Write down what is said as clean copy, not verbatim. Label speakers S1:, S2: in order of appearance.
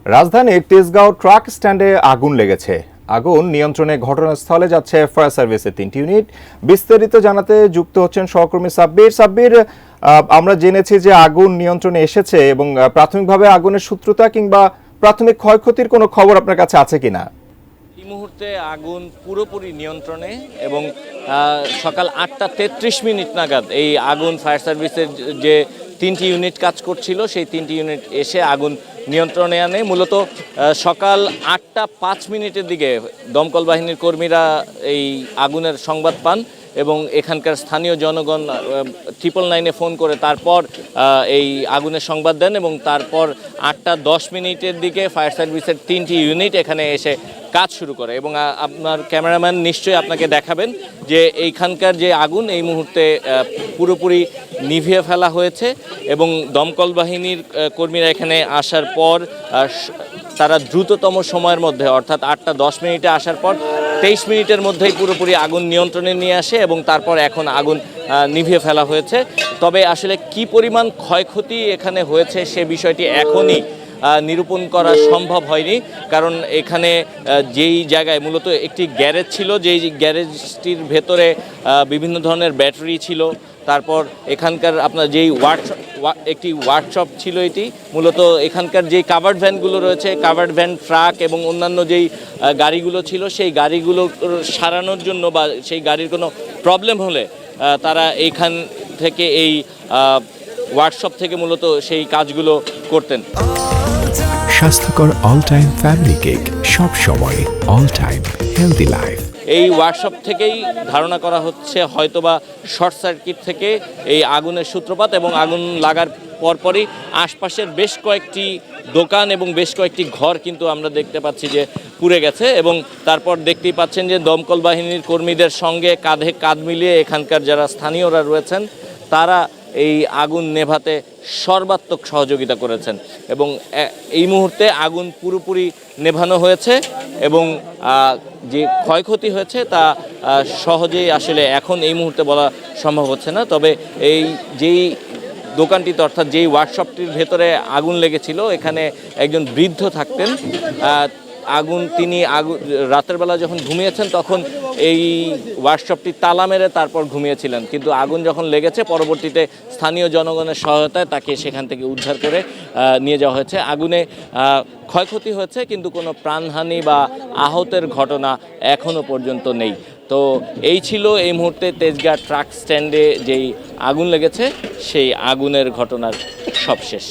S1: রাজধানীর তেজগাঁও ট্রাক স্ট্যান্ডে আগুন লেগেছে। আগুন নিয়ন্ত্রণে ঘটনাস্থলে যাচ্ছে ফায়ার সার্ভিসের 3টি ইউনিট। বিস্তারিত জানাতে যুক্ত হচ্ছেন সহকর্মী সাব্বির। সাব্বির, আমরা জেনেছি যে আগুন নিয়ন্ত্রণে এসেছে এবং প্রাথমিকভাবে আগুনের সূত্রতা কিংবা প্রাথমিক ক্ষয়ক্ষতির কোনো খবর আপনার কাছে আছে কিনা?
S2: এই মুহূর্তে আগুন পুরোপুরি নিয়ন্ত্রণে এবং সকাল 8টা 33 মিনিট নাগাদ এই আগুন ফায়ার সার্ভিসের যে 3টি ইউনিট কাজ করছিল সেই 3টি ইউনিট এসে আগুন নিয়ন্ত্রণে আনে। মূলত সকাল 8টা 5 মিনিটের দিকে দমকল বাহিনীর কর্মীরা এই আগুনের সংবাদ পান এবং এখানকার স্থানীয় জনগণ 999-এ ফোন করে তারপর এই আগুনের সংবাদ দেন এবং তারপর 8টা 10 মিনিটের দিকে ফায়ার সার্ভিসের 3টি ইউনিট এখানে এসে কাজ শুরু করে এবং আপনার ক্যামেরাম্যান নিশ্চয়ই আপনাকে দেখাবেন যে এইখানকার যে আগুন এই মুহূর্তে পুরোপুরি নিভিয়ে ফেলা হয়েছে এবং দমকল বাহিনীর কর্মীরা এখানে আসার পর তারা দ্রুততম সময়ের মধ্যে অর্থাৎ 8টা 10 মিনিটে আসার পর 23 মিনিটের মধ্যেই পুরোপুরি আগুন নিয়ন্ত্রণে নিয়ে আসে এবং তারপর এখন আগুন নিভিয়ে ফেলা হয়েছে। তবে আসলে কি পরিমাণ ক্ষয়ক্ষতি এখানে হয়েছে সে বিষয়টি এখনই নিরূপণ করা সম্ভব হয়নি, কারণ এখানে যেই জায়গায় মূলত একটি গ্যারেজ ছিল, যেই গ্যারেজটির ভেতরে বিভিন্ন ধরনের ব্যাটারি ছিল, তারপর এখানকার আপনার যেই একটি ওয়ার্কশপ ছিল, এটি মূলত এখানকার যেই কাভার্ড ভ্যানগুলো রয়েছে, কাভার্ড ভ্যান, ট্রাক এবং অন্যান্য যেই গাড়িগুলো ছিল সেই গাড়িগুলো সারানোর জন্য বা সেই গাড়ির কোনো প্রবলেম হলে তারা এইখান থেকে এই ওয়ার্কশপ থেকে মূলত সেই কাজগুলো করতেন।
S3: স্বাস্থ্যকর অল টাইম ফ্যামিলি কেক, সব সময় অল টাইম হেলদি লাইফ।
S2: এই ওয়ার্কশপ থেকেই ধারণা করা হচ্ছে হয়তোবা শর্ট সার্কিট থেকে এই আগুনের সূত্রপাত এবং আগুন লাগার পরপরই আশপাশের বেশ কয়েকটি দোকান এবং বেশ কয়েকটি ঘর কিন্তু আমরা দেখতে পাচ্ছি যে পুড়ে গেছে এবং তারপর দেখতেই পাচ্ছেন যে দমকল বাহিনীর কর্মীদের সঙ্গে কাঁধে কাঁধ মিলিয়ে এখানকার যারা স্থানীয়রা রয়েছেন তারা এই আগুন নেভাতে সর্বাত্মক সহযোগিতা করেছেন এবং এই মুহূর্তে আগুন পুরোপুরি নেভানো হয়েছে এবং যে ক্ষয়ক্ষতি হয়েছে তা সহজেই আসলে এখন এই মুহূর্তে বলা সম্ভব হচ্ছে না। তবে এই যেই দোকানটিতে অর্থাৎ যেই ওয়ার্কশপটির ভেতরে আগুন লেগেছিল এখানে একজন বৃদ্ধ থাকতেন। তিনি রাতের বেলা যখন ঘুমিয়েছেন তখন এই ওয়ার্কশপটি তালা মেরে তারপর ঘুমিয়েছিলেন, কিন্তু আগুন যখন লেগেছে পরবর্তীতে স্থানীয় জনগণের সহায়তায় তাকে সেখান থেকে উদ্ধার করে নিয়ে যাওয়া হয়েছে। আগুনে ক্ষয়ক্ষতি হয়েছে কিন্তু কোনো প্রাণহানি বা আহতের ঘটনা এখনও পর্যন্ত নেই। তো এই ছিল এই মুহূর্তে তেজগাঁ ট্রাক স্ট্যান্ডে যেই আগুন লেগেছে সেই আগুনের ঘটনার সবশেষ।